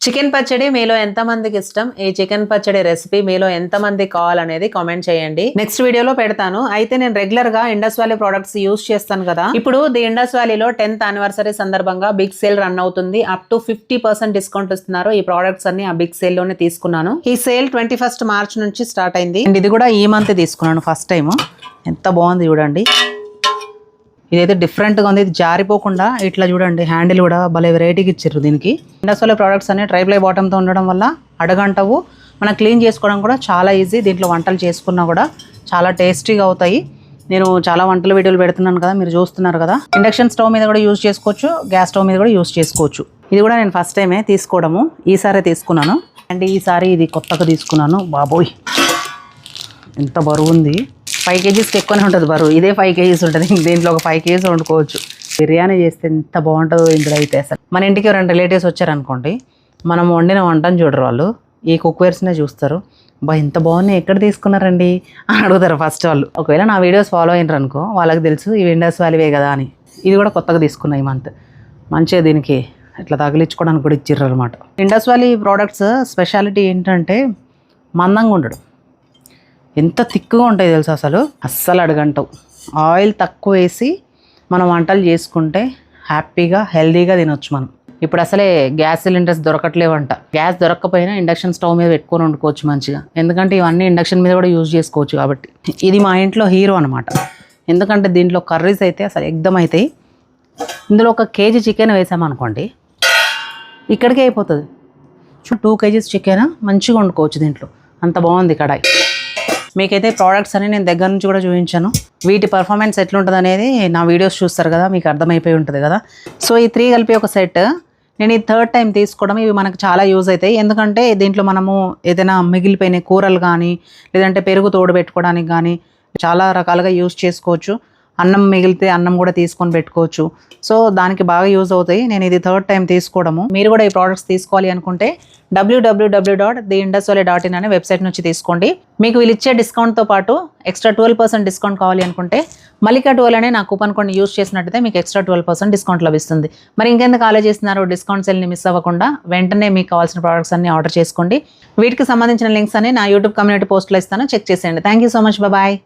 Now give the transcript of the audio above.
Chicken పచ్చడి మీలో ఎంత మందికి ఇష్టం? ఈ చికెన్ పచ్చడి రెసిపీ మీలో ఎంత మందికి కావాలనేది కామెంట్ చేయండి. నెక్స్ట్ వీడియోలో పెడతాను. అయితే నేను రెగ్యులర్ గా ఇండస్ వ్యాలీ ప్రొడక్ట్స్ యూస్ చేస్తాను కదా. ఇప్పుడు ది ఇండస్ వ్యాలీలో 10th యానివర్సరీ సందర్భంగా బిగ్ సేల్ రన్ అవుతుంది. అప్ టు 50% డిస్కౌంట్ ఇస్తున్నారు. ఈ ప్రొడక్ట్స్ అన్ని ఆ బిగ్ సేల్ లోనే తీసుకున్నాను. ఈ సేల్ 21st మార్చ్ నుంచి స్టార్ట్ అయింది. అండ్ ఇది కూడా ఈ మంత్ తీసుకున్నాను ఫస్ట్ టైం. ఎంత బాగుంది చూడండి. ఇదైతే డిఫరెంట్గా ఉంది. ఇది జారిపోకుండా ఇట్లా చూడండి, హ్యాండిల్ కూడా భలే వెరైటీకి ఇచ్చారు దీనికి. ఇండస్ వ్యాలీ ప్రోడక్ట్స్ అన్ని ట్రైప్లై బాటంతో ఉండడం వల్ల అడగంటవు, మనం క్లీన్ చేసుకోవడం కూడా చాలా ఈజీ. దీంట్లో వంటలు చేసుకున్నా కూడా చాలా టేస్టీగా అవుతాయి. నేను చాలా వంటల వీడియోలు పెడుతున్నాను కదా, మీరు చూస్తున్నారు కదా. ఇండక్షన్ స్టవ్ మీద కూడా యూజ్ చేసుకోవచ్చు, గ్యాస్ స్టవ్ మీద కూడా యూజ్ చేసుకోవచ్చు. ఇది కూడా నేను ఫస్ట్ టైమే తీసుకోవడము, ఈసారి తీసుకున్నాను. అండ్ ఈసారి ఇది కొత్తగా తీసుకున్నాను. బాబోయ్ ఎంత బరువు ఉంది. 5 kgs ఎక్కువనే ఉంటుంది బరువు. ఇదే 5 kgs ఉంటుంది. దీంట్లో ఒక 5 kgs వండుకోవచ్చు. బిర్యానీ చేస్తే ఎంత బాగుంటుందో ఇందులో అయితే. అసలు మన ఇంటికి 2 రిలేటివ్స్ వచ్చారనుకోండి, మనం వండిన వంటను చూడరు వాళ్ళు, ఈ కుక్వేర్స్నే చూస్తారు. బా ఇంత బాగున్నాయి, ఎక్కడ తీసుకున్నారండి అని అడుగుతారు ఫస్ట్ వాళ్ళు. ఒకవేళ నా వీడియోస్ ఫాలో అయినారు అనుకో, వాళ్ళకి తెలుసు ఇవి ఇండస్ వ్యాలీవే కదా అని. ఇది కూడా కొత్తగా తీసుకున్నాయి ఈ మంత్. మంచిగా దీనికి ఇట్లా తగిలించుకోవడానికి కూడా ఇచ్చిర్రు అనమాట. ఇండస్ వ్యాలీ ప్రోడక్ట్స్ స్పెషాలిటీ ఏంటంటే మందంగా ఉండడు, ఎంత తిక్కుగా ఉంటాయి తెలుసు. అస్సలు అడగంటావు. ఆయిల్ తక్కువ వేసి మనం వంటలు చేసుకుంటే హ్యాపీగా హెల్దీగా తినొచ్చు మనం. ఇప్పుడు అసలే గ్యాస్ సిలిండర్స్ దొరకట్లేవంట. గ్యాస్ దొరకకపోయినా ఇండక్షన్ స్టవ్ మీద పెట్టుకొని వండుకోవచ్చు మంచిగా, ఎందుకంటే ఇవన్నీ ఇండక్షన్ మీద కూడా యూజ్ చేసుకోవచ్చు కాబట్టి. ఇది మా ఇంట్లో హీరో అనమాట. ఎందుకంటే దీంట్లో కర్రీస్ అయితే అసలు ఎగ్దమ్ అవుతాయి. ఇందులో 1 kg చికెన్ వేసామనుకోండి, ఇక్కడికే అయిపోతుంది. 2 kgs చికెన్ మంచిగా వండుకోవచ్చు దీంట్లో. అంత బాగుంది కడాయి. మీకైతే ప్రోడక్ట్స్ అని నేను దగ్గర నుంచి కూడా చూపించాను. వీటి పర్ఫార్మెన్స్ ఎట్లుంటుంది అనేది నా వీడియోస్ చూస్తారు కదా, మీకు అర్థమైపోయి ఉంటుంది కదా. సో ఈ 3 కలిపి ఒక సెట్. నేను ఈ 3rd టైం తీసుకోవడం. ఇవి మనకు చాలా యూజ్ అవుతాయి, ఎందుకంటే దీంట్లో మనము ఏదైనా మిగిలిపోయిన కూరలు కానీ, లేదంటే పెరుగు తోడు పెట్టుకోవడానికి కానీ చాలా రకాలుగా యూజ్ చేసుకోవచ్చు. అన్నం మిగిలితే అన్నం కూడా తీసుకొని పెట్టుకోవచ్చు. సో దానికి బాగా యూజ్ అవుతాయి. నేను ఇది 3rd టైం తీసుకోవడము. మీరు కూడా ఈ ప్రోడక్ట్స్ తీసుకోవాలి అనుకుంటే www.theindustrally.in అనే వెబ్సైట్ నుంచి తీసుకోండి. మీకు వీళ్ళు ఇచ్చే డిస్కౌంట్తో పాటు ఎక్స్ట్రా 12% డిస్కౌంట్ కావాలి అనుకుంటే మల్లికా 12 అనే నా కూపన్ కోడ్ని యూజ్ చేసినట్టయితే మీకు ఎక్స్ట్రా 12% డిస్కౌంట్ లభిస్తుంది. మరి ఇంకెందుకు ఆలోచిస్తున్నారు? డిస్కౌంట్ సెల్ని మిస్ అవ్వకుండా వెంటనే మీకు కావాల్సిన ప్రోడక్ట్స్ అన్ని ఆర్డర్ చేసుకోండి. వీటికి సంబంధించిన లింక్స్ అన్ని నా యూట్యూబ్ కమ్యూనిటీ పోస్ట్లో ఇస్తాను, చెక్ చేసేయండి. Thank you so much. Bye.